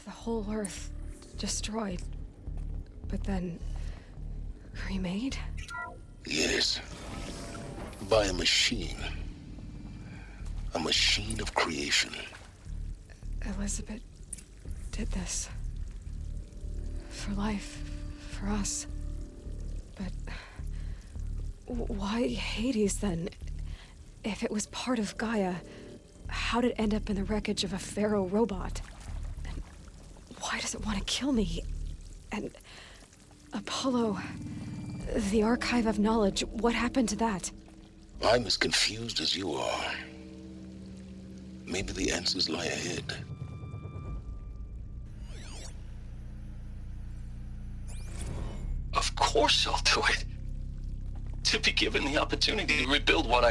the whole Earth destroyed, but then remade? Yes. By a machine. A machine of creation. Elizabeth did this. For life, for us. But why Hades then? If it was part of Gaia, how did it end up in the wreckage of a Pharaoh robot? And why does it want to kill me? And Apollo, the Archive of Knowledge, what happened to that? I'm as confused as you are. Maybe the answers lie ahead. Of course I'll do it. To be given the opportunity to rebuild what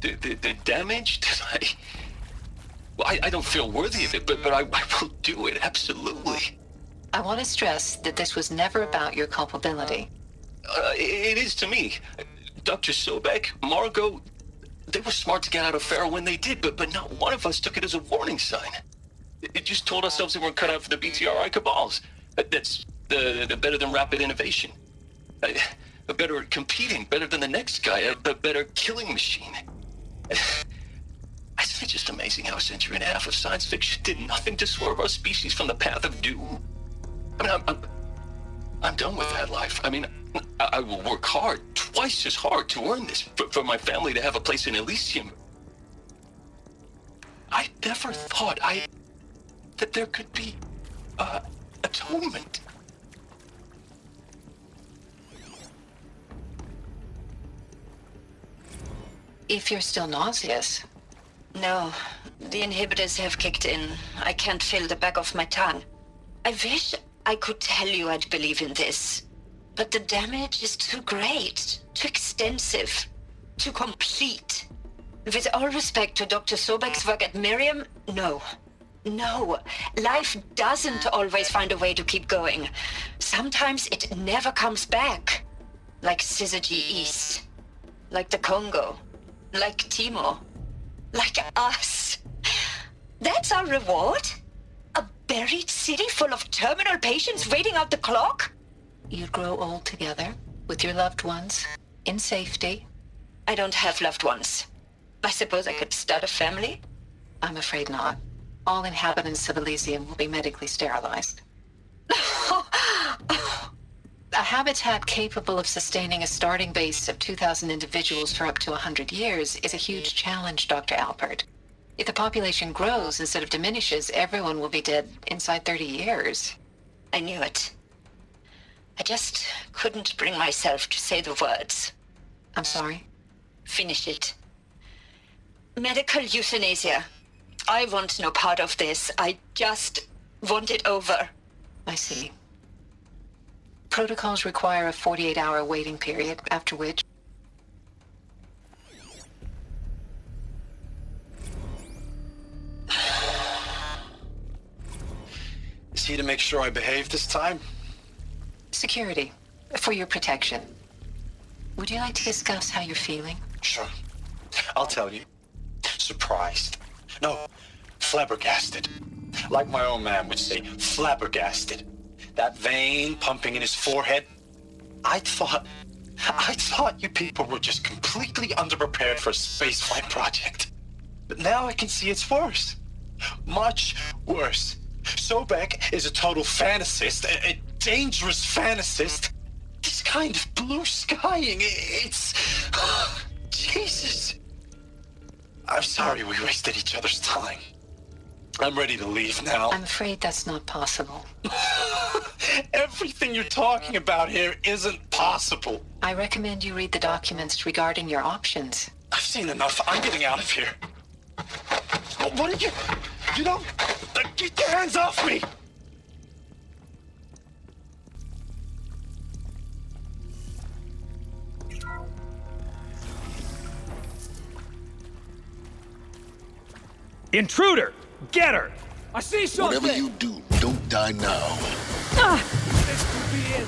the damage that I don't feel worthy of it, but I will do it, absolutely. I want to stress that this was never about your culpability. It is to me. Dr. Sobek, Margot, they were smart to get out of Pharaoh when they did, but not one of us took it as a warning sign. It just told ourselves they weren't cut out for the BTRI cabals. That's the better than rapid innovation. A better at competing, better than the next guy, a better killing machine. It's just amazing how a century and a half of science fiction did nothing to swerve our species from the path of doom. I mean, I'm done with that life. I mean, I will work hard, twice as hard to earn this, for my family to have a place in Elysium. I never thought that there could be, atonement. If you're still nauseous. No, the inhibitors have kicked in. I can't feel the back of my tongue. I wish I could tell you I'd believe in this. But the damage is too great, too extensive, too complete. With all respect to Dr. Sobek's work at Miriam, no. No, life doesn't always find a way to keep going. Sometimes it never comes back. Like Syzygy East. Like the Congo. Like Timor. Like us. That's our reward? A buried city full of terminal patients waiting out the clock? You'd grow old together, with your loved ones, in safety. I don't have loved ones. I suppose I could start a family? I'm afraid not. All inhabitants of Elysium will be medically sterilized. A habitat capable of sustaining a starting base of 2,000 individuals for up to 100 years is a huge challenge, Dr. Alpert. If the population grows instead of diminishes, everyone will be dead inside 30 years. I knew it. I just couldn't bring myself to say the words. I'm sorry? Finish it. Medical euthanasia. I want no part of this. I just want it over. I see. Protocols require a 48-hour waiting period, after which... Is he to make sure I behave this time? Security. For your protection. Would you like to discuss how you're feeling? Sure. I'll tell you. Surprised. No, flabbergasted. Like my own man would say, flabbergasted. That vein pumping in his forehead. I thought you people were just completely underprepared for a spaceflight project. But now I can see it's worse. Much worse. Sobek is a total fantasist, a dangerous fantasist. This kind of blue skying, it's... Jesus. I'm sorry we wasted each other's time. I'm ready to leave now. I'm afraid that's not possible. Everything you're talking about here isn't possible. I recommend you read the documents regarding your options. I've seen enough. I'm getting out of here. What did you... You don't... Get your hands off me! Intruder! Get her! I see something! Whatever you do, don't die now. This could be it!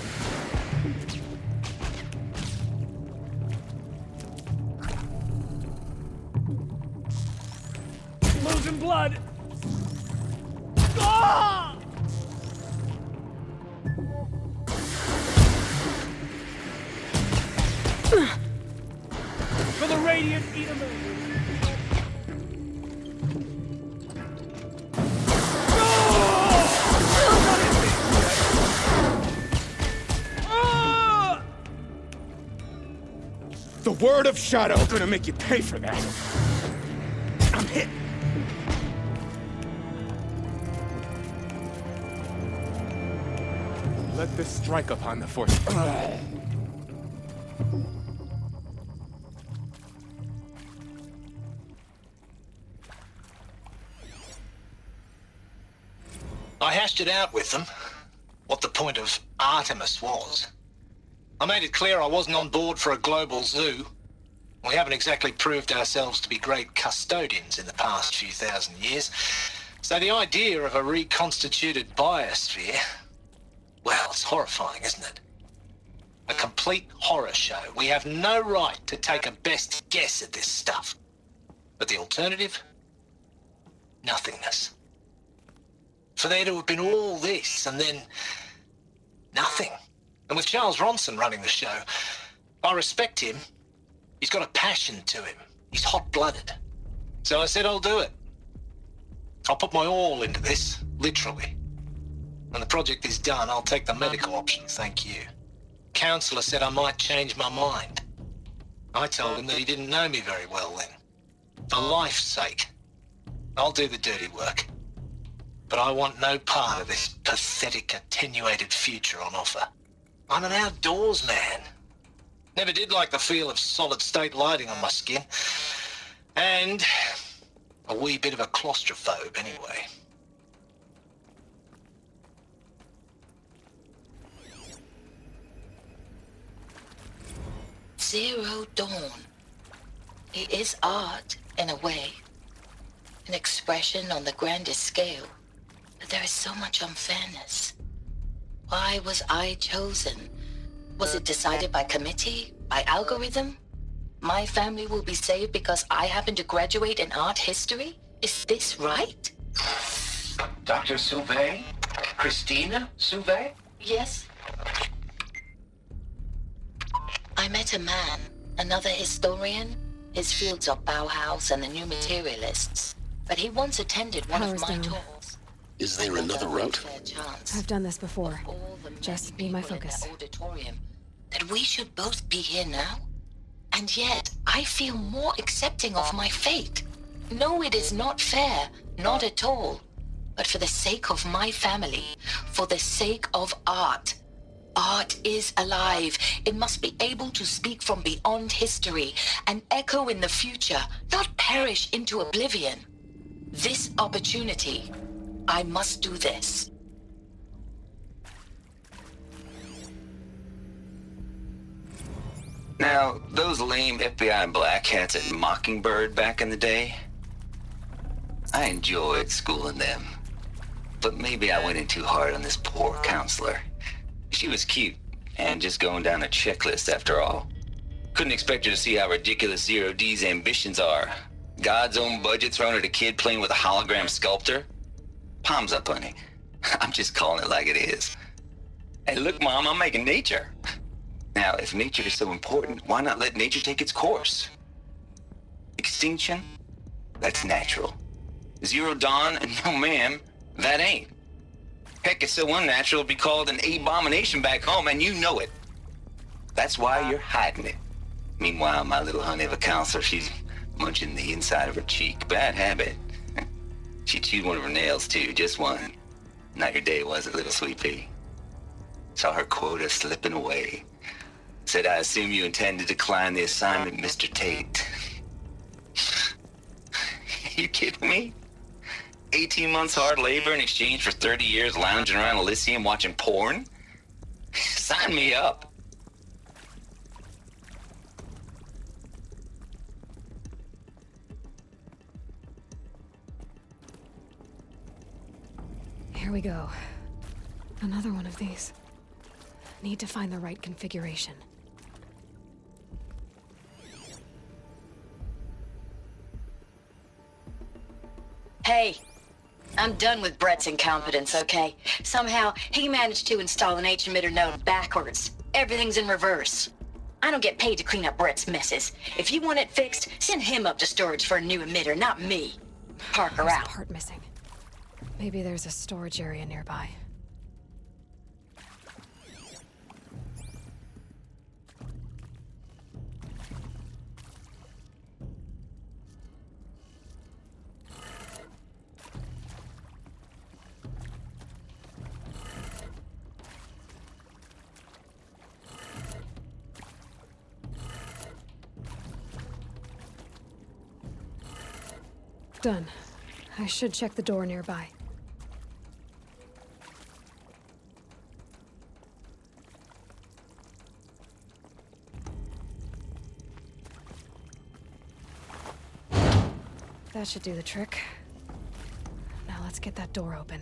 Losing blood! Ah! Canadian eat 'em in. The word of Shadow gonna make you pay for that. I'm hit. Let this strike upon the force. I hashed it out with them, what the point of Artemis was. I made it clear I wasn't on board for a global zoo. We haven't exactly proved ourselves to be great custodians in the past few thousand years. So the idea of a reconstituted biosphere, well, it's horrifying, isn't it? A complete horror show. We have no right to take a best guess at this stuff. But the alternative? Nothingness. For there to have been all this and then nothing. And with Charles Ronson running the show, I respect him. He's got a passion to him. He's hot-blooded. So I said I'll do it. I'll put my all into this, literally. When the project is done, I'll take the medical option, thank you. Counselor said I might change my mind. I told him that he didn't know me very well then. For life's sake, I'll do the dirty work. But I want no part of this pathetic, attenuated future on offer. I'm an outdoors man. Never did like the feel of solid-state lighting on my skin. And a wee bit of a claustrophobe anyway. Zero Dawn. It is art, in a way. An expression on the grandest scale. But there is so much unfairness. Why was I chosen? Was it decided by committee? By algorithm? My family will be saved because I happen to graduate in art history? Is this right? Dr. Sauvé? Christina Sauvé? Yes. I met a man, another historian. His fields are Bauhaus and the New Materialists. But he once attended one Power's of my down. talks. Is there another route? I've done this before. Just be my focus. Auditorium, that we should both be here now. And yet, I feel more accepting of my fate. No, it is not fair. Not at all. But for the sake of my family, for the sake of art. Art is alive. It must be able to speak from beyond history and echo in the future, not perish into oblivion. This opportunity, I must do this. Now, those lame FBI black hats at Mockingbird back in the day, I enjoyed schooling them. But maybe I went in too hard on this poor counselor. She was cute, and just going down a checklist after all. Couldn't expect her to see how ridiculous Zero D's ambitions are. God's own budget thrown at a kid playing with a hologram sculptor? Palms up, honey. I'm just calling it like it is. Hey, look, Mom, I'm making nature. Now, if nature is so important, why not let nature take its course? Extinction? That's natural. Zero Dawn? No, ma'am, that ain't. Heck, it's so unnatural to be called an abomination back home, and you know it. That's why you're hiding it. Meanwhile, my little honey of a counselor, she's munching the inside of her cheek. Bad habit. She chewed one of her nails, too, just one. Not your day, was it, little sweet pea? Saw her quota slipping away. Said, I assume you intend to decline the assignment, Mr. Tate. You kidding me? 18 months hard labor in exchange for 30 years lounging around Elysium watching porn? Sign me up. Here we go. Another one of these. Need to find the right configuration. Hey, I'm done with Brett's incompetence, okay? Somehow, he managed to install an H-emitter node backwards. Everything's in reverse. I don't get paid to clean up Brett's messes. If you want it fixed, send him up to storage for a new emitter, not me. Parker There's a out. part missing. Maybe there's a storage area nearby. Done. I should check the door nearby. That should do the trick. Now let's get that door open.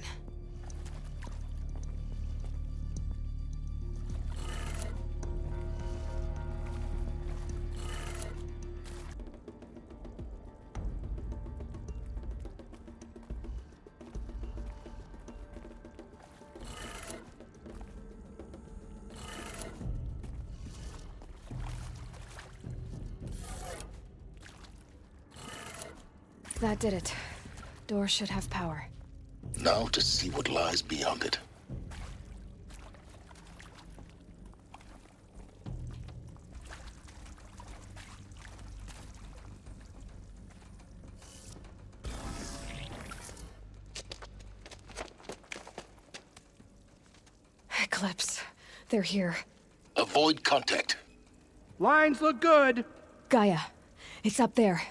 That did it. Door should have power. Now to see what lies beyond it. Eclipse. They're here. Avoid contact. Lines look good. Gaia. It's up there.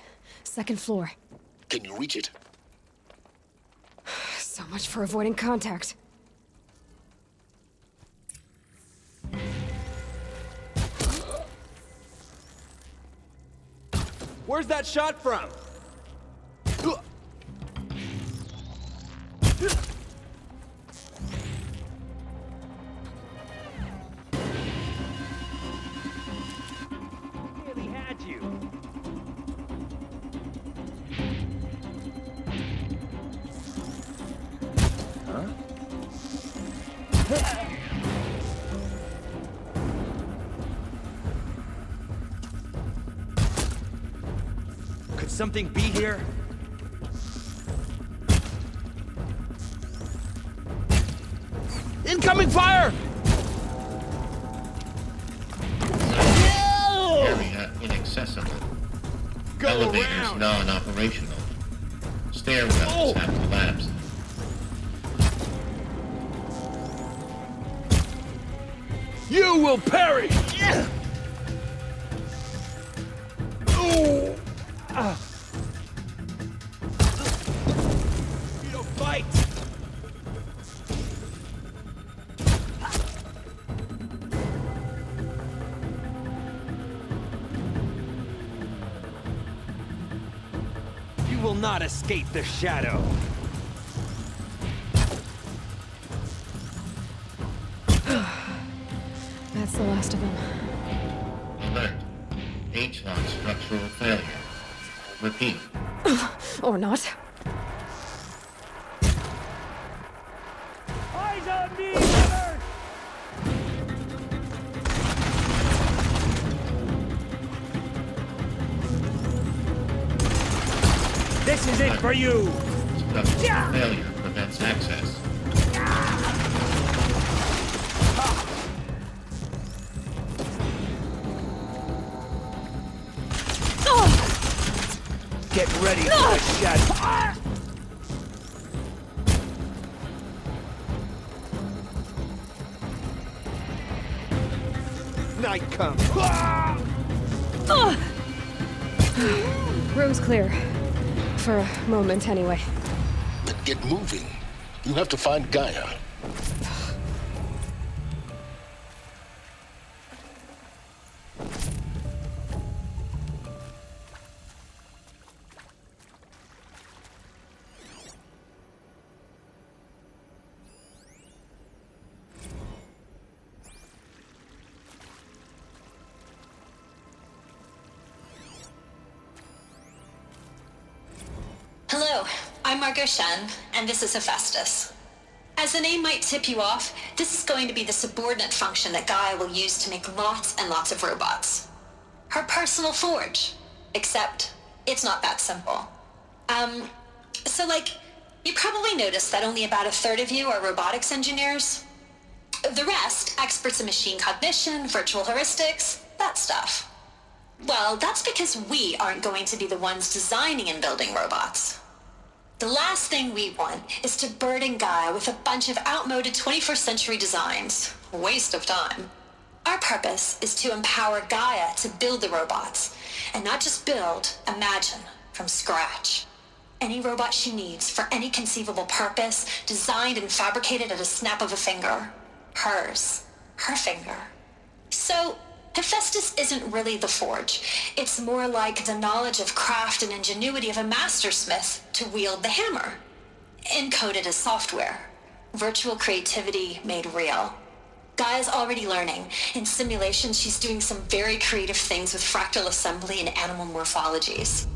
Second floor. Can you reach it? So much for avoiding contact. Where's that shot from? Nearly had you. Could something be here? Incoming fire! Area inaccessible. Go Elevators around. non-operational. Stairwells have collapsed. You will perish! Ooh. You don't fight! You will not escape the shadow. That's the last of them. Alert. H-lock structural failure. Repeat. Or not. Eyes on me, brother! This is it for you! Structural failure prevents access. Get ready for the shadow. Night comes. Room's clear. For a moment, anyway. Then get moving. You have to find Gaia. Hello, I'm Margot Shen, and this is Hephaestus. As the name might tip you off, this is going to be the subordinate function that Gaia will use to make lots and lots of robots. Her personal forge. Except, it's not that simple. You probably noticed that only about a third of you are robotics engineers. The rest, experts in machine cognition, virtual heuristics, that stuff. Well, that's because we aren't going to be the ones designing and building robots. The last thing we want is to burden Gaia with a bunch of outmoded 21st century designs. Waste of time. Our purpose is to empower Gaia to build the robots, and not just build, imagine, from scratch. Any robot she needs for any conceivable purpose, designed and fabricated at a snap of a finger. Hers. Her finger. So, Hephaestus isn't really the forge. It's more like the knowledge of craft and ingenuity of a mastersmith to wield the hammer. Encoded as software. Virtual creativity made real. Gaia's already learning. In simulations, she's doing some very creative things with fractal assembly and animal morphologies.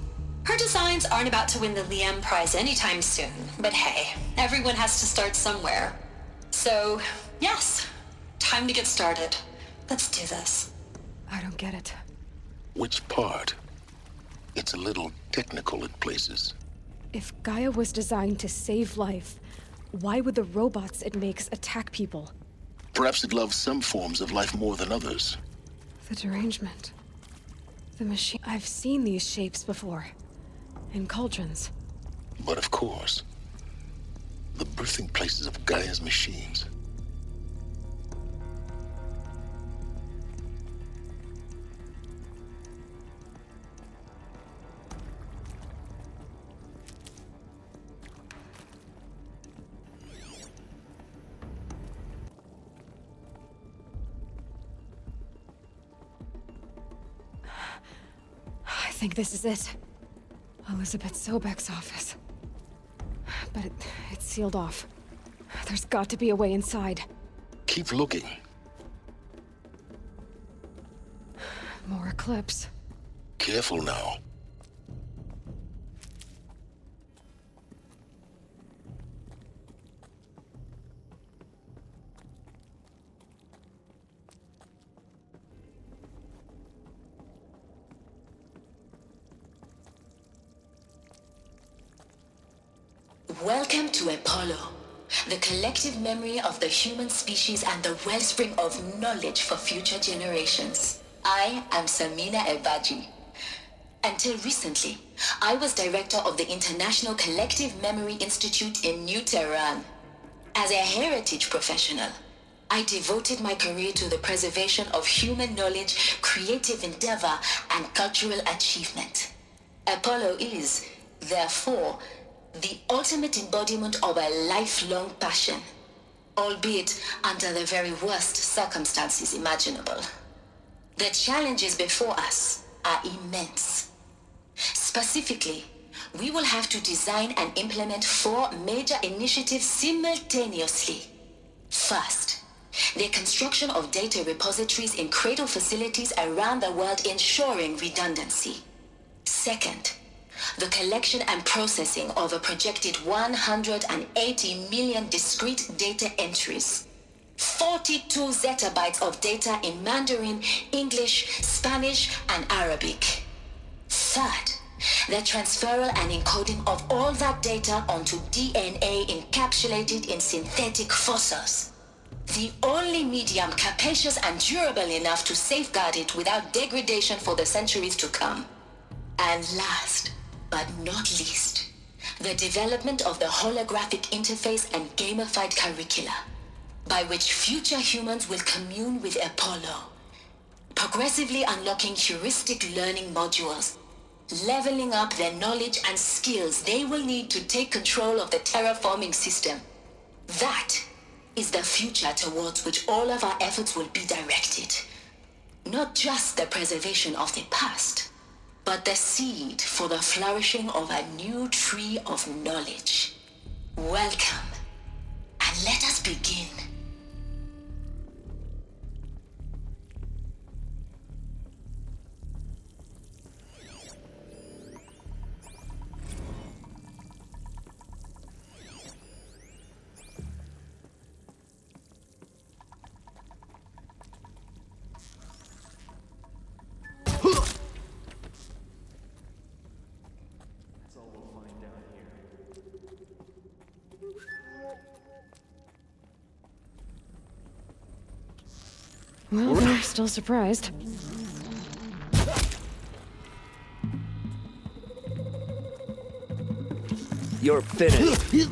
Her designs aren't about to win the Liam Prize anytime soon, but hey, everyone has to start somewhere. So, yes, time to get started. Let's do this. I don't get it. Which part? It's a little technical in places. If Gaia was designed to save life, why would the robots it makes attack people? Perhaps it loves some forms of life more than others. The derangement. The machine. I've seen these shapes before. In cauldrons. But of course, the birthing places of Gaia's machines. I think this is it. Elizabeth Sobek's office. But it's sealed off. There's got to be a way inside. Keep looking. More Eclipse. Careful now. Welcome to Apollo, the collective memory of the human species and the wellspring of knowledge for future generations. I am Samina Ebaji. Until recently, I was director of the International Collective Memory Institute in New Tehran. As a heritage professional, I devoted my career to the preservation of human knowledge, creative endeavor, and cultural achievement. Apollo is, therefore, the ultimate embodiment of a lifelong passion, albeit under the very worst circumstances imaginable. The challenges before us are immense. Specifically, we will have to design and implement 4 major initiatives simultaneously. First, the construction of data repositories in cradle facilities around the world, ensuring redundancy. Second, the collection and processing of a projected 180 million discrete data entries. 42 zettabytes of data in Mandarin, English, Spanish, and Arabic. Third, the transferal and encoding of all that data onto DNA encapsulated in synthetic fossils. The only medium capacious and durable enough to safeguard it without degradation for the centuries to come. And last, but not least, the development of the holographic interface and gamified curricula, by which future humans will commune with Apollo, progressively unlocking heuristic learning modules, leveling up their knowledge and skills they will need to take control of the terraforming system. That is the future towards which all of our efforts will be directed. Not just the preservation of the past, but the seed for the flourishing of a new tree of knowledge. Welcome, and let us begin. Well, they're still surprised. You're finished.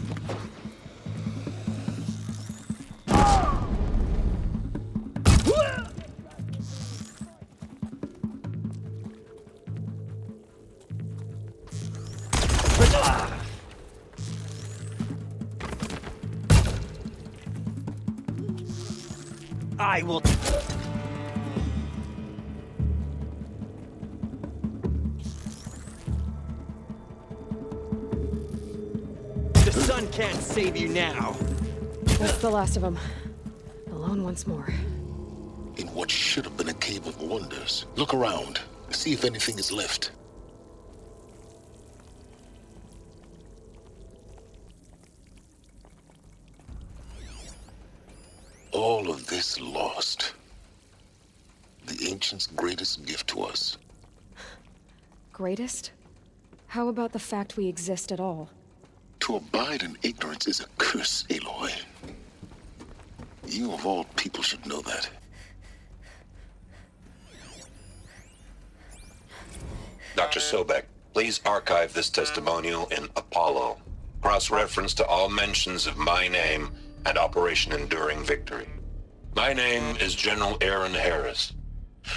I will... The sun can't save you now. That's the last of them. Alone once more. In what should have been a cave of wonders. Look around. See if anything is left. All of this lost. The ancients' greatest gift to us. Greatest? How about the fact we exist at all? To abide in ignorance is a curse, Aloy. You of all people should know that. Dr. Sobek, please archive this testimonial in Apollo. Cross-reference to all mentions of my name and Operation Enduring Victory. My name is General Aaron Harris.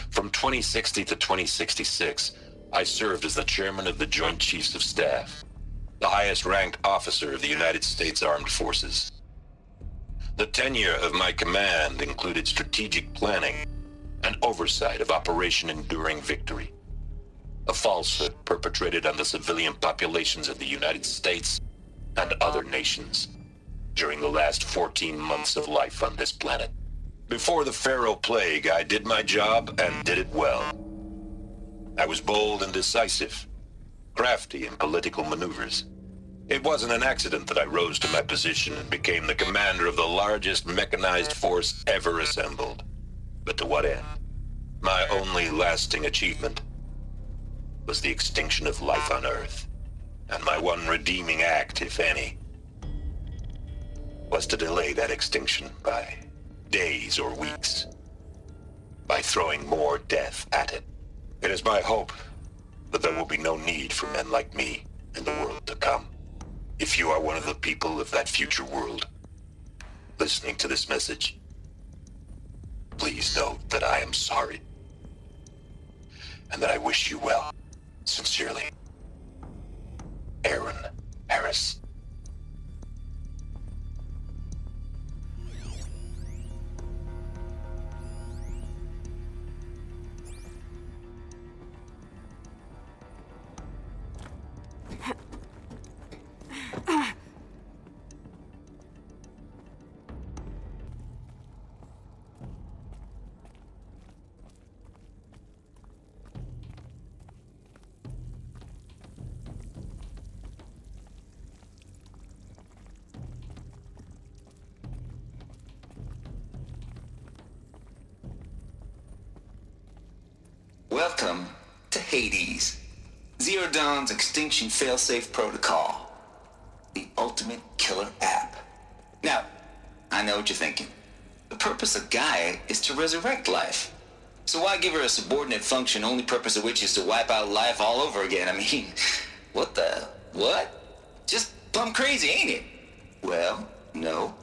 From 2060 to 2066, I served as the chairman of the Joint Chiefs of Staff, the highest-ranked officer of the United States Armed Forces. The tenure of my command included strategic planning and oversight of Operation Enduring Victory, a falsehood perpetrated on the civilian populations of the United States and other nations during the last 14 months of life on this planet. Before the Pharaoh Plague, I did my job and did it well. I was bold and decisive, crafty in political maneuvers. It wasn't an accident that I rose to my position and became the commander of the largest mechanized force ever assembled. But to what end? My only lasting achievement was the extinction of life on Earth. And my one redeeming act, if any, was to delay that extinction by days or weeks, by throwing more death at it. It is my hope that there will be no need for men like me in the world to come. If you are one of the people of that future world listening to this message, please know that I am sorry and that I wish you well. Sincerely, Aaron Harris. Welcome to Hades, Zero Dawn's extinction failsafe protocol, the ultimate killer app. Now, I know what you're thinking. The purpose of Gaia is to resurrect life. So why give her a subordinate function, only purpose of which is to wipe out life all over again? I mean, what? Just plumb crazy, ain't it? Well, no,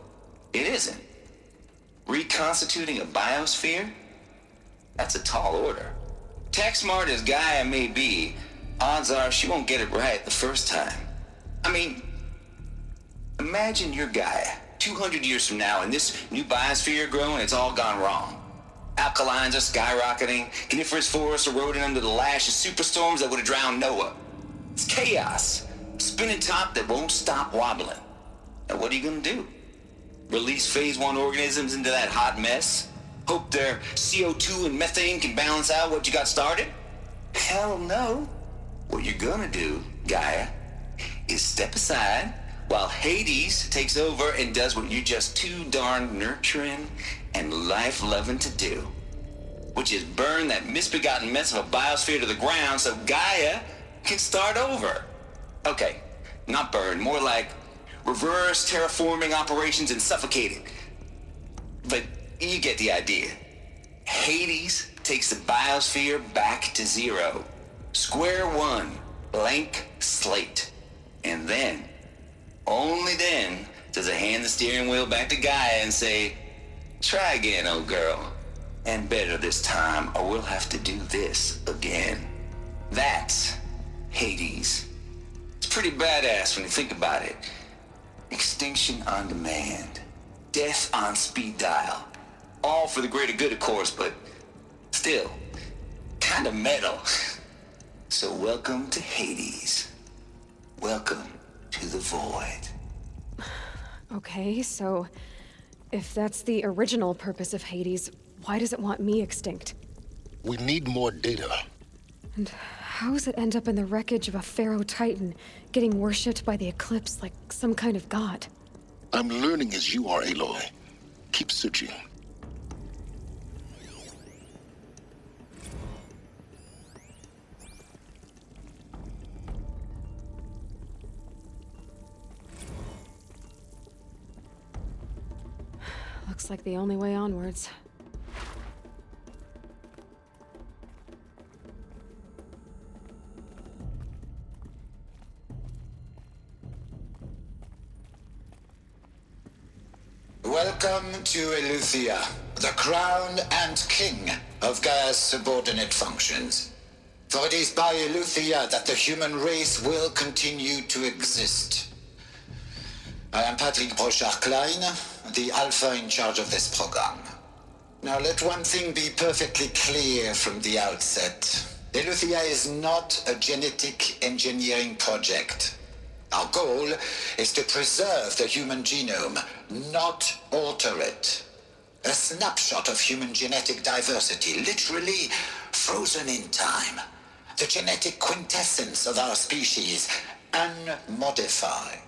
it isn't. Reconstituting a biosphere? That's a tall order. Tech smart as Gaia may be, odds are she won't get it right the first time. I mean, imagine you're Gaia, 200 years from now, and this new biosphere growing, it's all gone wrong. Alkalines are skyrocketing, coniferous forests eroding under the lash of superstorms that would have drowned Noah. It's chaos, a spinning top that won't stop wobbling. Now what are you gonna do? Release phase 1 organisms into that hot mess? Hope their CO2 and methane can balance out what you got started? Hell no. What you're gonna do, Gaia, is step aside while Hades takes over and does what you're just too darn nurturing and life-loving to do, which is burn that misbegotten mess of a biosphere to the ground so Gaia can start over. Okay, not burn, more like reverse terraforming operations and suffocating. But you get the idea. Hades takes the biosphere back to zero. Square one, blank slate. And then, only then, does it hand the steering wheel back to Gaia and say, try again, old girl. And better this time, or we'll have to do this again. That's Hades. It's pretty badass when you think about it. Extinction on demand. Death on speed dial. All for the greater good, of course, but still, kind of metal. So welcome to Hades. Welcome to the void. Okay, so if that's the original purpose of Hades, why does it want me extinct? We need more data. And how does it end up in the wreckage of a Pharaoh Titan, getting worshipped by the Eclipse like some kind of god? I'm learning as you are, Aloy. Keep searching. Looks like the only way onwards. Welcome to Eleuthia, the crown and king of Gaia's subordinate functions. For it is by Eleuthia that the human race will continue to exist. I am Patrick Brochard-Klein, the Alpha in charge of this program. Now let one thing be perfectly clear from the outset. Eleuthia is not a genetic engineering project. Our goal is to preserve the human genome, not alter it. A snapshot of human genetic diversity, literally frozen in time. The genetic quintessence of our species, unmodified.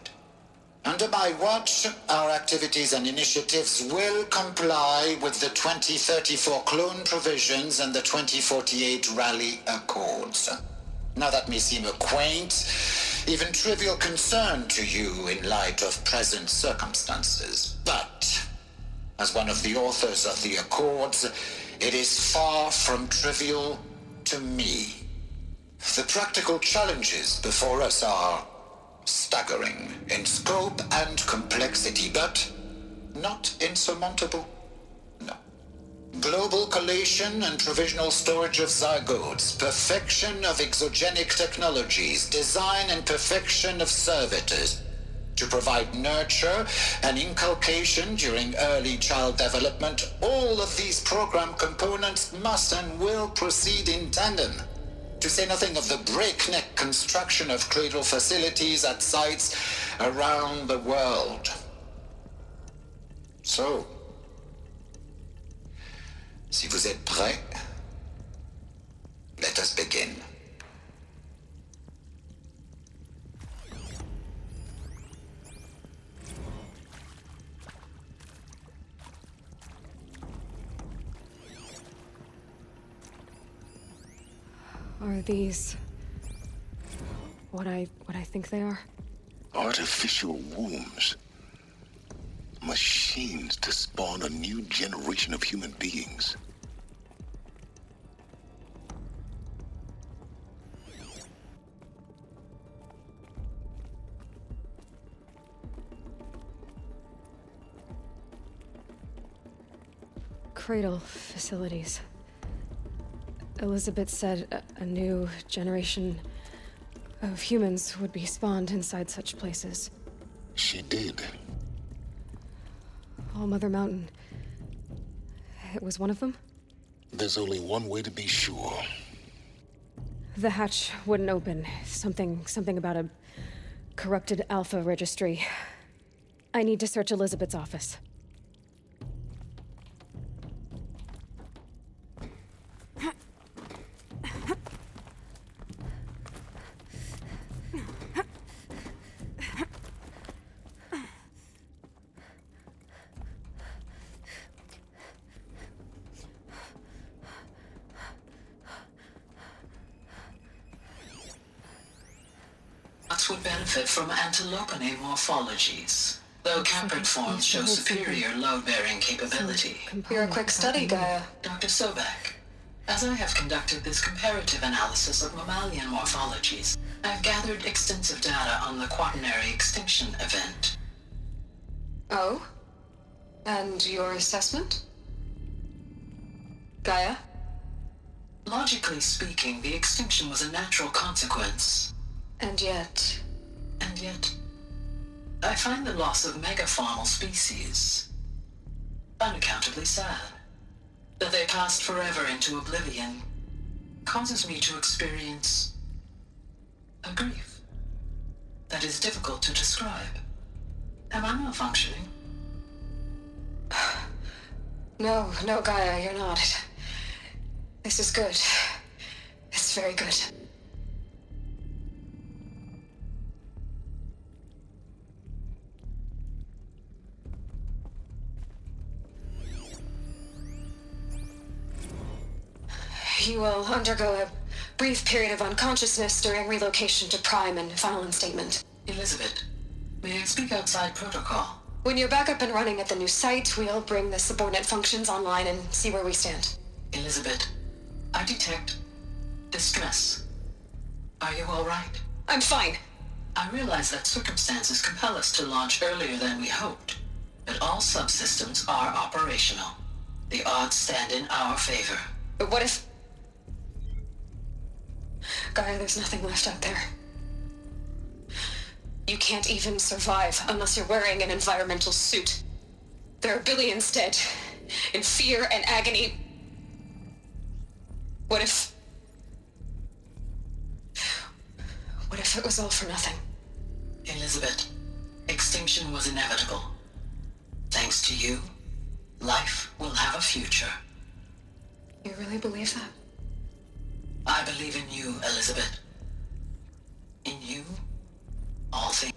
Under my watch, our activities and initiatives will comply with the 2034 clone provisions and the 2048 Raleigh Accords. Now that may seem a quaint, even trivial concern to you in light of present circumstances, but as one of the authors of the Accords, it is far from trivial to me. The practical challenges before us are staggering in scope and complexity, but not insurmountable. No. Global collation and provisional storage of zygotes, perfection of exogenic technologies, design and perfection of servitors to provide nurture and inculcation during early child development. All of these program components must and will proceed in tandem. To say nothing of the breakneck construction of cradle facilities at sites around the world. So, si vous êtes prêts, let us begin. Are these what I think they are? Artificial wombs. Machines to spawn a new generation of human beings. Cradle facilities. Elizabeth said a new generation of humans would be spawned inside such places. She did. All Mother Mountain. It was one of them? There's only one way to be sure. The hatch wouldn't open. Something about a corrupted Alpha registry. I need to search Elizabeth's office. Would benefit from antilopinae morphologies. though Caprid forms show superior load-bearing capability. You're a quick study, Gaia. Dr. Sobek, as I have conducted this comparative analysis of mammalian morphologies, I've gathered extensive data on the quaternary extinction event. Oh? And your assessment? Gaia? Logically speaking, the extinction was a natural consequence. And yet, I find the loss of megafaunal species unaccountably sad. That they passed forever into oblivion causes me to experience a grief that is difficult to describe. Am I malfunctioning? No, Gaia, you're not. This is good. It's very good. You will undergo a brief period of unconsciousness during relocation to Prime and final instatement. Elizabeth, may I speak outside protocol? When you're back up and running at the new site, we'll bring the subordinate functions online and see where we stand. Elizabeth, I detect distress. Are you all right? I'm fine. I realize that circumstances compel us to launch earlier than we hoped, but all subsystems are operational. The odds stand in our favor. But what if... Gaia, there's nothing left out there. You can't even survive unless you're wearing an environmental suit. There are billions dead, in fear and agony. What if it was all for nothing? Elizabeth, extinction was inevitable. Thanks to you, life will have a future. You really believe that? I believe in you, Elizabeth. In you, all things.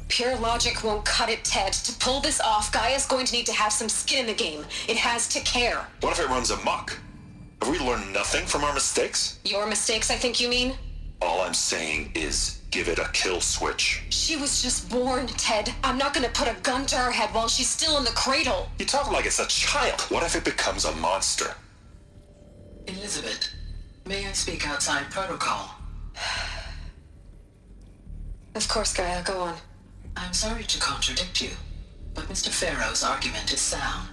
Pure logic won't cut it, Ted. To pull this off, Gaia's going to need to have some skin in the game. It has to care. What if it runs amok? Have we learned nothing from our mistakes? Your mistakes, I think you mean? All I'm saying is give it a kill switch. She was just born, Ted. I'm not gonna put a gun to her head while she's still in the cradle. You talk like it's a child. What if it becomes a monster? Elizabeth, may I speak outside protocol? Of course, Gaia, go on. I'm sorry to contradict you, but Mr. Farrow's argument is sound.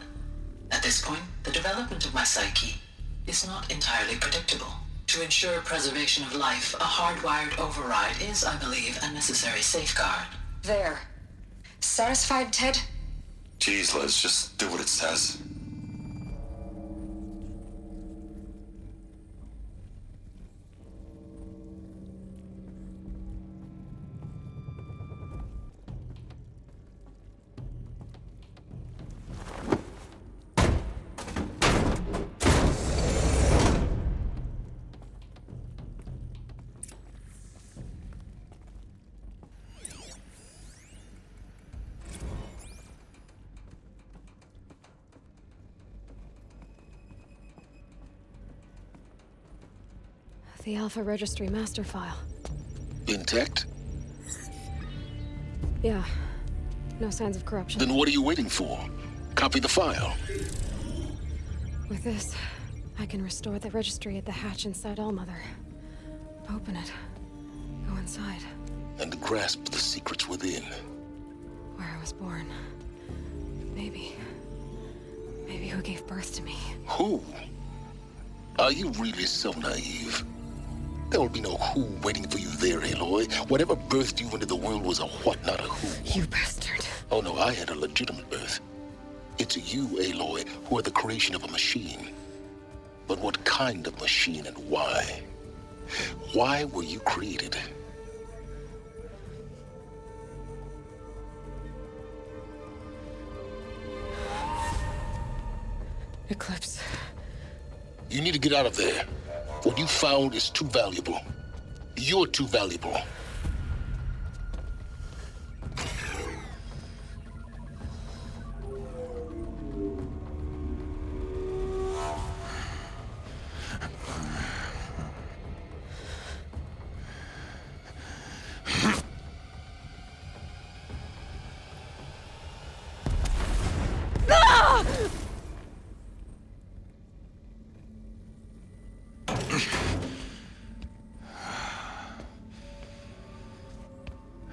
At this point, the development of my psyche is not entirely predictable. To ensure preservation of life, a hardwired override is, I believe, a necessary safeguard. There. Satisfied, Ted? Jeez, Liz, just do what it says. The Alpha Registry master file. Intact? Yeah. No signs of corruption. Then what are you waiting for? Copy the file. With this, I can restore the registry at the hatch inside Allmother. Open it. Go inside. And grasp the secrets within. Where I was born. Maybe who gave birth to me. Who? Are you really so naive? There will be no who waiting for you there, Aloy. Whatever birthed you into the world was a what, not a who. You bastard. Oh no, I had a legitimate birth. It's you, Aloy, who are the creation of a machine. But what kind of machine and why? Why were you created? Eclipse. You need to get out of there. What you found is too valuable. You're too valuable.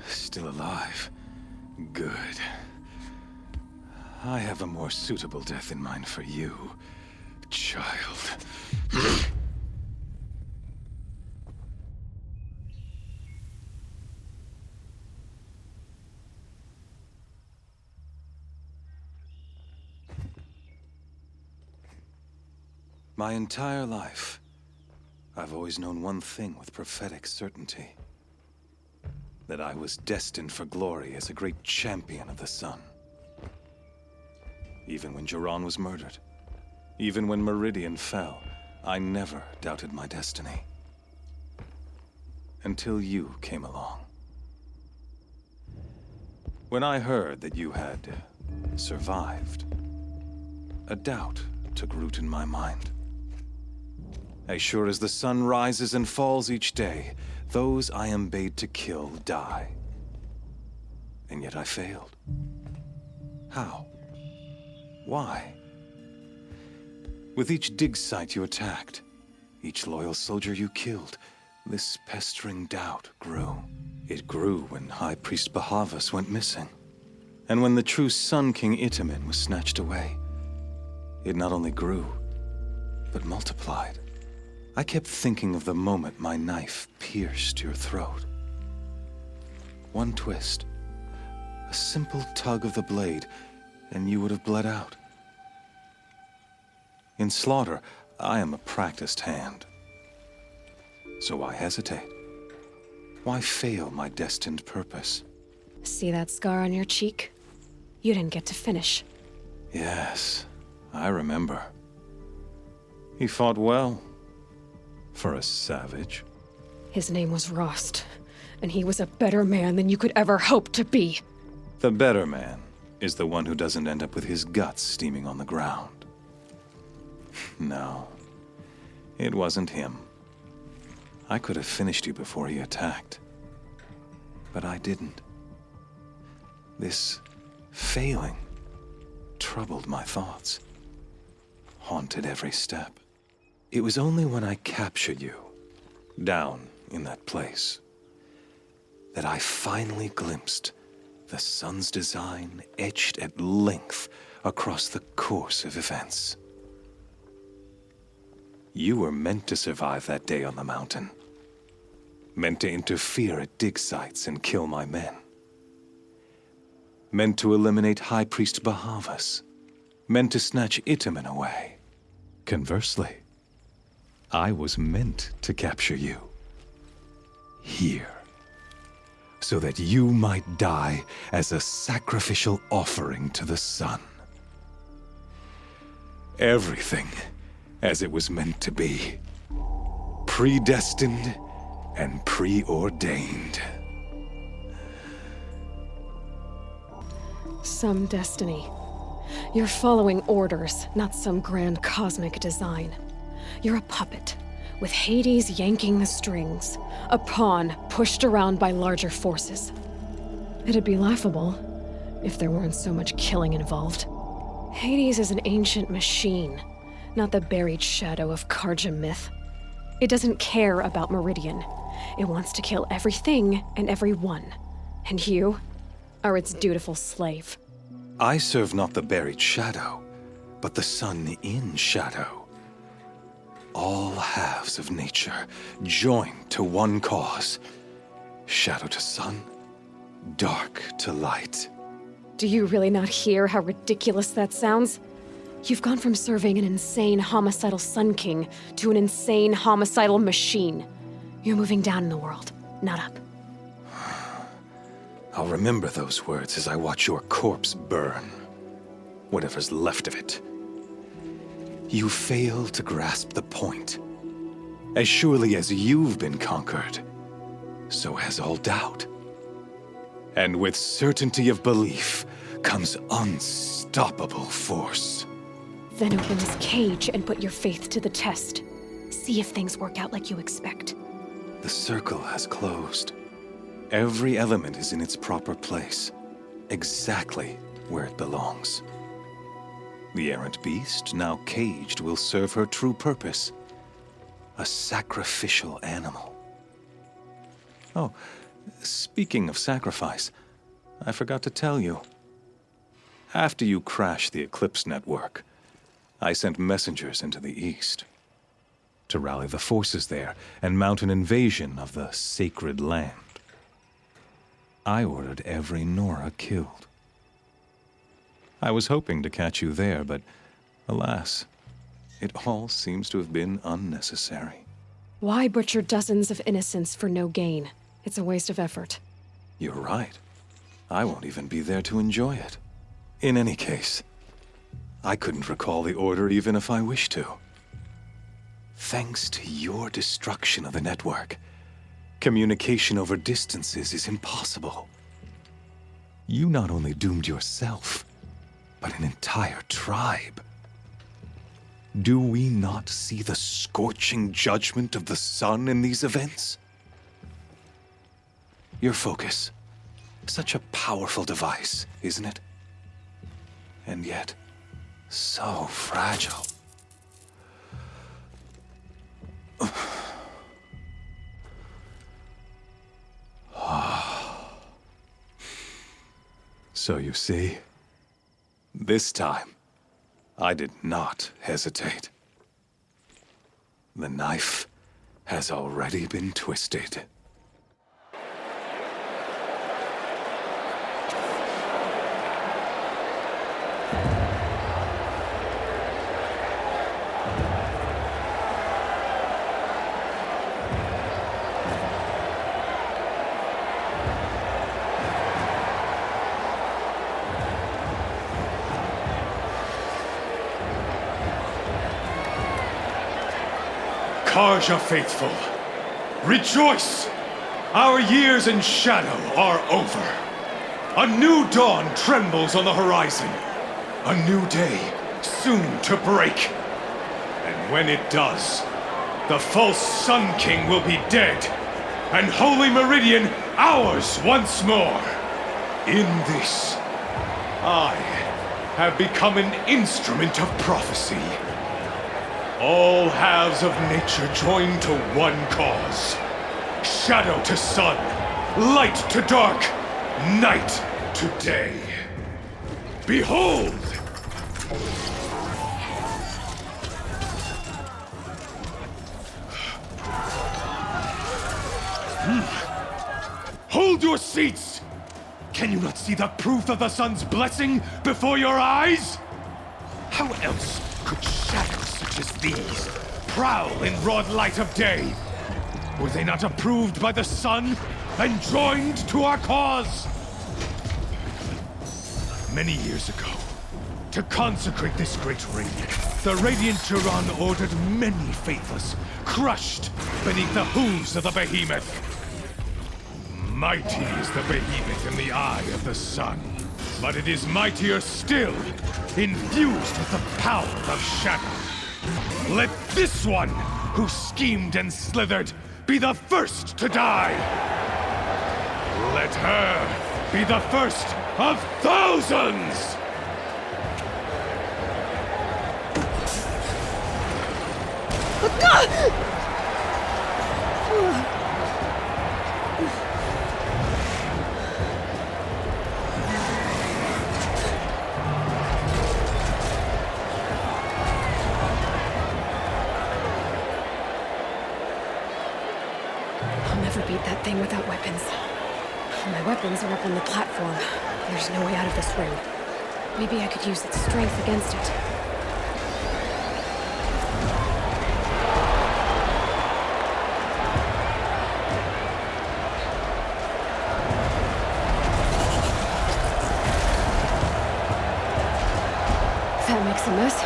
Still alive. Good. I have a more suitable death in mind for you, child. My entire life, I've always known one thing with prophetic certainty. That I was destined for glory as a great champion of the sun. Even when Jiran was murdered, even when Meridian fell, I never doubted my destiny. Until you came along. When I heard that you had survived, a doubt took root in my mind. As sure as the sun rises and falls each day, those I am bade to kill die. And yet I failed. How? Why? With each dig site you attacked, each loyal soldier you killed, this pestering doubt grew. It grew when High Priest Bahavas went missing. And when the true Sun King Itamen was snatched away. It not only grew, but multiplied. I kept thinking of the moment my knife pierced your throat. One twist, a simple tug of the blade, and you would have bled out. In slaughter, I am a practiced hand. So why hesitate? Why fail my destined purpose? See that scar on your cheek? You didn't get to finish. Yes, I remember. He fought well. For a savage. His name was Rost, and he was a better man than you could ever hope to be. The better man is the one who doesn't end up with his guts steaming on the ground. No, it wasn't him. I could have finished you before he attacked. But I didn't. This failing troubled my thoughts, haunted every step. It was only when I captured you, down in that place, that I finally glimpsed the sun's design etched at length across the course of events. You were meant to survive that day on the mountain. Meant to interfere at dig sites and kill my men. Meant to eliminate High Priest Bahavas. Meant to snatch Itamen away. Conversely, I was meant to capture you. Here. So that you might die as a sacrificial offering to the sun. Everything as it was meant to be. Predestined and preordained. Some destiny. You're following orders, not some grand cosmic design. You're a puppet, with Hades yanking the strings, a pawn pushed around by larger forces. It'd be laughable if there weren't so much killing involved. Hades is an ancient machine, not the buried shadow of Karja myth. It doesn't care about Meridian. It wants to kill everything and everyone. And you are its dutiful slave. I serve not the buried shadow, but the sun in shadow. All halves of nature joined to one cause. Shadow to sun, dark to light. Do you really not hear how ridiculous that sounds? You've gone from serving an insane homicidal Sun King to an insane homicidal machine. You're moving down in the world, not up. I'll remember those words as I watch your corpse burn. Whatever's left of it. You fail to grasp the point. As surely as you've been conquered, so has all doubt. And with certainty of belief comes unstoppable force. Then open this cage and put your faith to the test. See if things work out like you expect. The circle has closed. Every element is in its proper place, exactly where it belongs. The errant beast, now caged, will serve her true purpose. A sacrificial animal. Oh, speaking of sacrifice, I forgot to tell you. After you crashed the Eclipse network, I sent messengers into the east to rally the forces there and mount an invasion of the sacred land. I ordered every Nora killed. I was hoping to catch you there, but alas, it all seems to have been unnecessary. Why butcher dozens of innocents for no gain? It's a waste of effort. You're right. I won't even be there to enjoy it. In any case, I couldn't recall the order even if I wished to. Thanks to your destruction of the network, communication over distances is impossible. You not only doomed yourself, but an entire tribe. Do we not see the scorching judgment of the sun in these events? Your focus. Such a powerful device, isn't it? And yet, so fragile. So you see, this time, I did not hesitate. The knife has already been twisted. Karja faithful, rejoice! Our years in shadow are over. A new dawn trembles on the horizon. A new day soon to break. And when it does, the false Sun King will be dead, and Holy Meridian ours once more. In this, I have become an instrument of prophecy. All halves of nature join to one cause. Shadow to sun, light to dark, night to day. Behold! Hold your seats! Can you not see the proof of the sun's blessing before your eyes? How else could shadows such as these prowl in broad light of day? Were they not approved by the sun and joined to our cause? Many years ago, to consecrate this great ring, the Radiant Turan ordered many faithless, crushed beneath the hooves of the behemoth. Mighty is the behemoth in the eye of the sun, but it is mightier still, infused with the power of shadow. Let this one, who schemed and slithered, be the first to die. Let her be the first of thousands! I'll never beat that thing without weapons. My weapons are up on the platform. There's no way out of this room. Maybe I could use its strength against it. That makes a mess.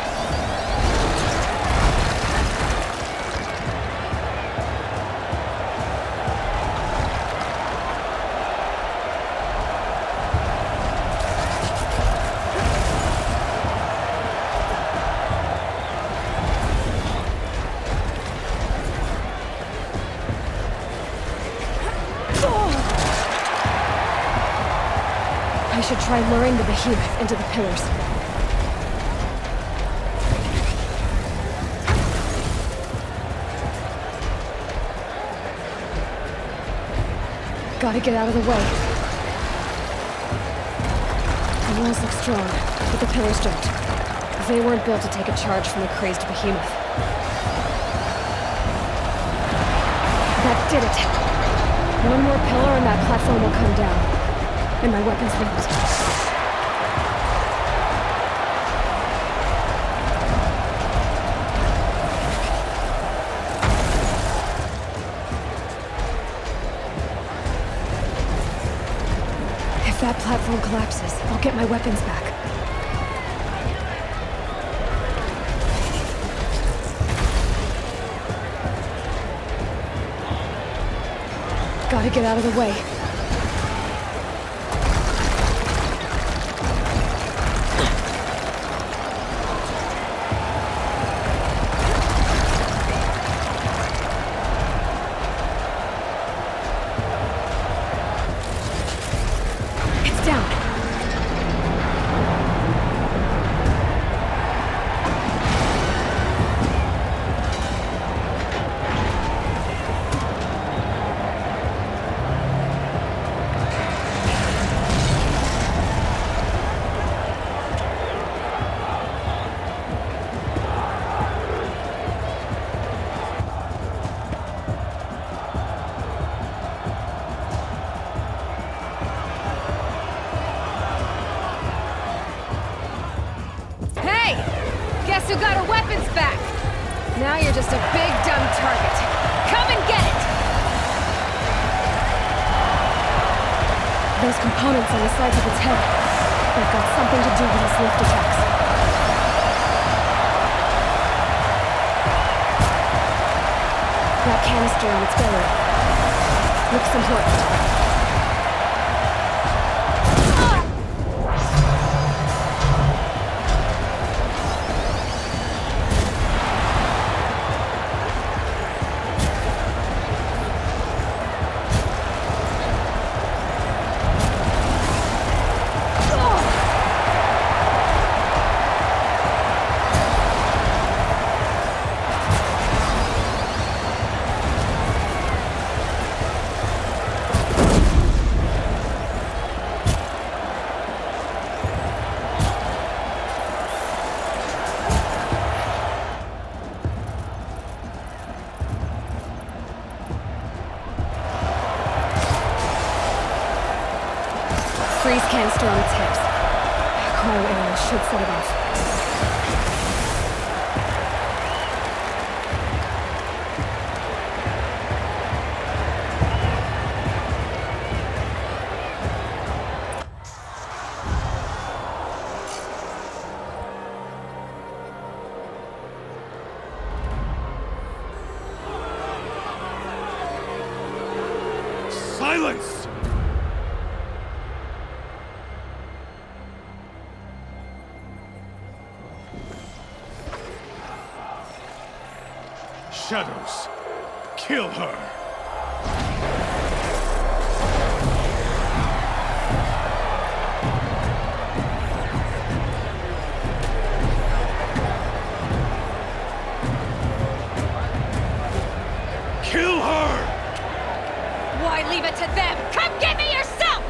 should try luring the behemoth into the pillars. Gotta get out of the way. The walls look strong, but the pillars don't. They weren't built to take a charge from the crazed behemoth. That did it! One more pillar and that platform will come down. And my weapon's linked. If that platform collapses, I'll get my weapons back. Gotta get out of the way. It's down. Guess who got her weapons back? Now you're just a big, dumb target. Come and get it! Those components on the sides of its head, they've got something to do with its lift attacks. That canister on its belly looks important. Freeze canister on its hips. Cryo arrow should set it off. Silence! Shadows, kill her! Kill her! Why leave it to them? Come get me yourself!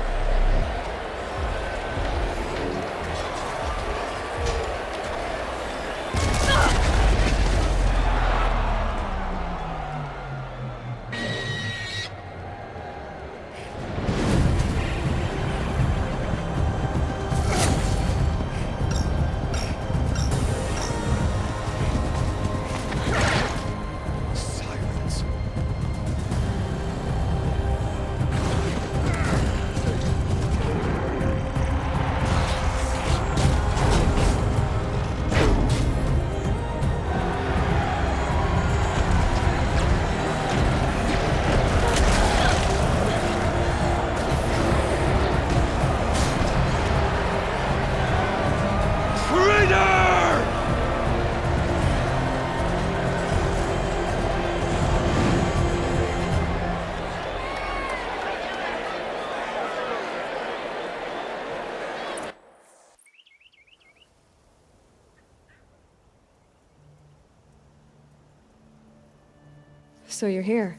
So you're here.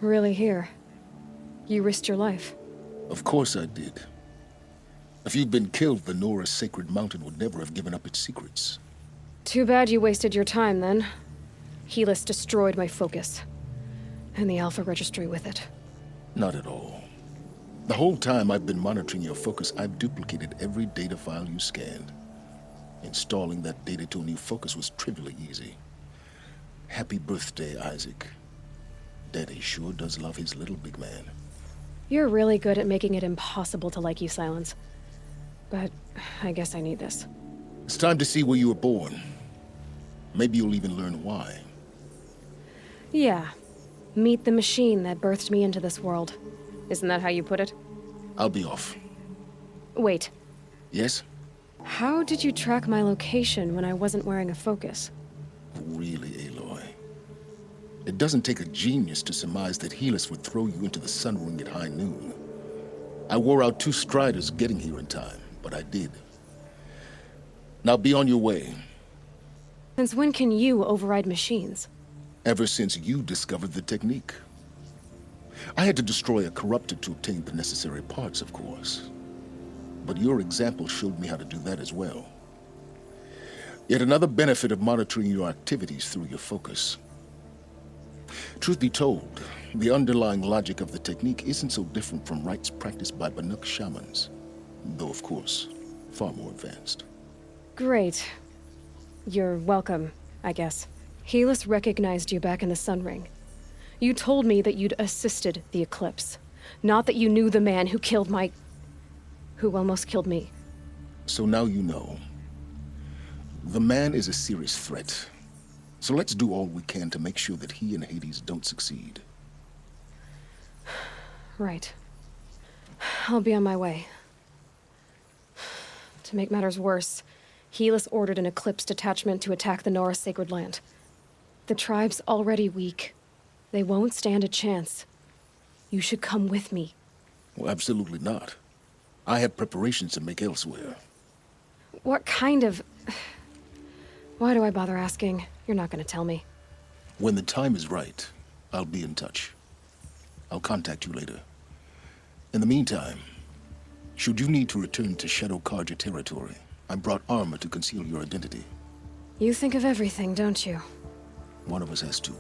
Really here. You risked your life. Of course I did. If you'd been killed, the Nora's sacred mountain would never have given up its secrets. Too bad you wasted your time, then. Helis destroyed my focus. And the Alpha Registry with it. Not at all. The whole time I've been monitoring your focus, I've duplicated every data file you scanned. Installing that data to a new focus was trivially easy. Happy birthday, Isaac. Daddy sure does love his little big man. You're really good at making it impossible to like you, Silence. But I guess I need this. It's time to see where you were born. Maybe you'll even learn why. Yeah. Meet the machine that birthed me into this world. Isn't that how you put it? I'll be off. Wait. Yes? How did you track my location when I wasn't wearing a focus? Really, Aloy? It doesn't take a genius to surmise that Helis would throw you into the sun ring at high noon. I wore out 2 striders getting here in time, but I did. Now be on your way. Since when can you override machines? Ever since you discovered the technique. I had to destroy a corruptor to obtain the necessary parts, of course. But your example showed me how to do that as well. Yet another benefit of monitoring your activities through your focus. Truth be told, the underlying logic of the technique isn't so different from rites practiced by Banuk shamans. Though, of course, far more advanced. Great. You're welcome, I guess. Helis recognized you back in the Sun Ring. You told me that you'd assisted the Eclipse. Not that you knew the man who killed who almost killed me. So now you know. The man is a serious threat. So let's do all we can to make sure that he and Hades don't succeed. Right. I'll be on my way. To make matters worse, Helis ordered an Eclipse detachment to attack the Nora Sacred Land. The tribe's already weak. They won't stand a chance. You should come with me. Well, absolutely not. I have preparations to make elsewhere. What kind of... Why do I bother asking? You're not gonna tell me. When the time is right, I'll be in touch. I'll contact you later. In the meantime, should you need to return to Shadow Carja territory, I brought armor to conceal your identity. You think of everything, don't you? One of us has to.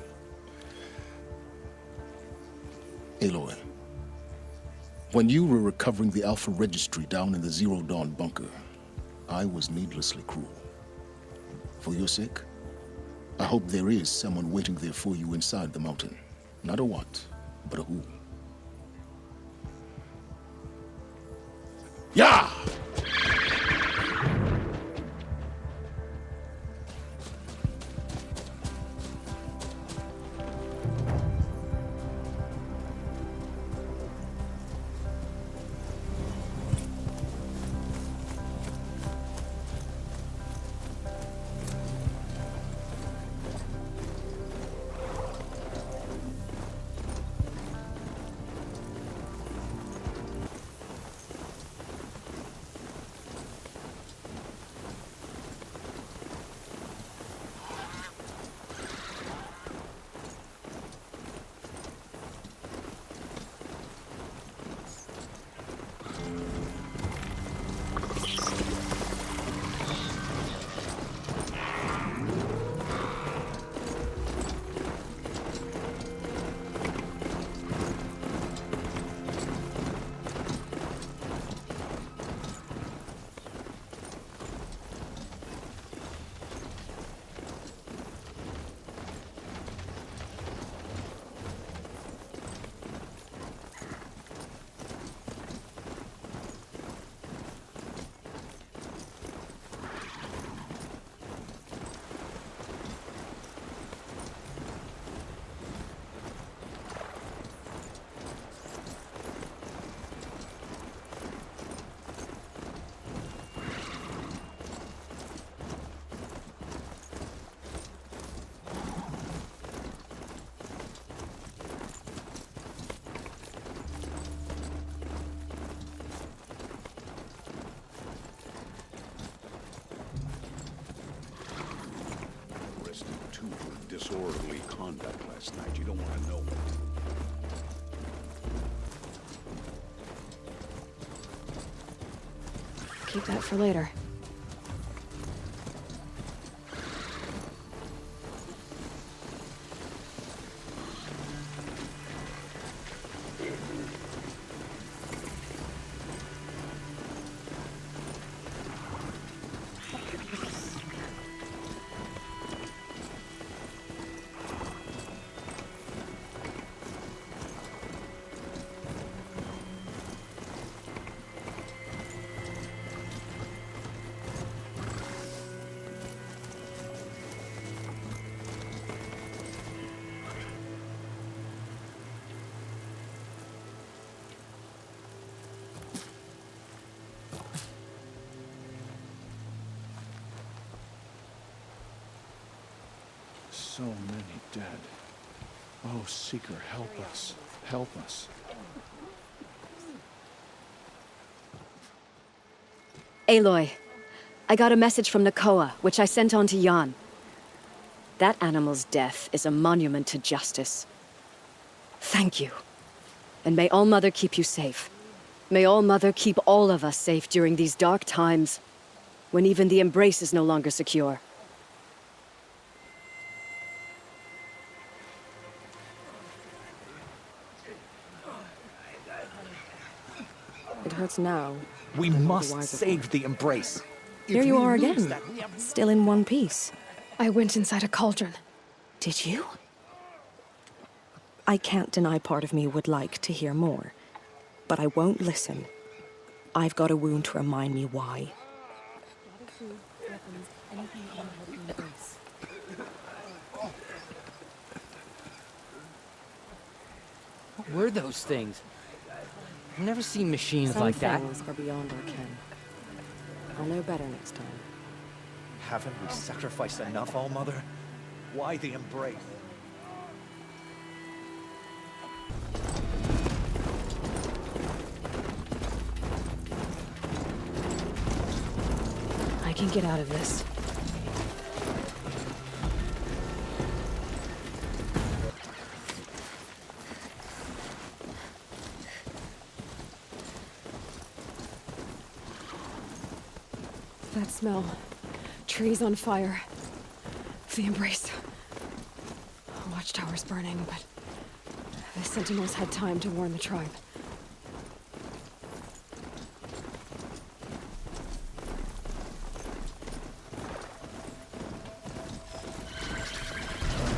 Aloy, when you were recovering the Alpha Registry down in the Zero Dawn bunker, I was needlessly cruel. For your sake, I hope there is someone waiting there for you inside the mountain. Not a what, but a who. Yeah! disorderly conduct last night. You don't want to know it. Keep that for later. So many dead. Oh, Seeker, help us. Help us. Aloy, I got a message from Nakoa, which I sent on to Jan. That animal's death is a monument to justice. Thank you. And may All-Mother keep you safe. May All-Mother keep all of us safe during these dark times, when even the Embrace is no longer secure. It hurts now. We must save the Embrace. Here you are again, still in one piece. I went inside a cauldron. Did you? I can't deny part of me would like to hear more, but I won't listen. I've got a wound to remind me why. What were those things? I've never seen machines like that. Some things are beyond our ken. I'll know better next time. Haven't we sacrificed enough, All-Mother? Why the Embrace? I can get out of this. That smell. Trees on fire. The Embrace. Watchtower's burning, but the Sentinels had time to warn the tribe.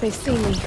They've seen me.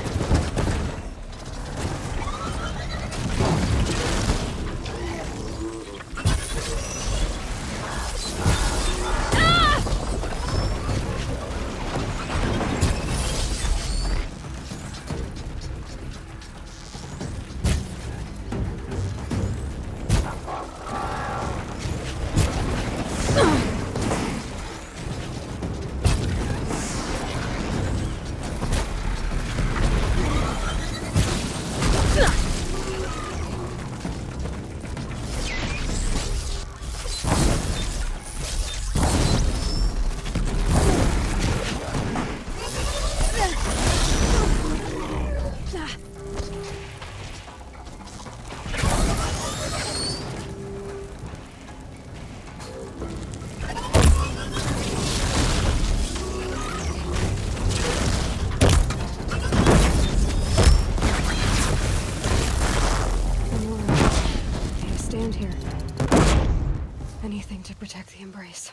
Anything to protect the Embrace.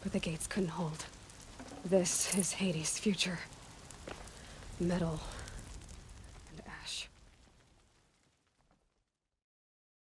But the gates couldn't hold. This is Hades' future. Metal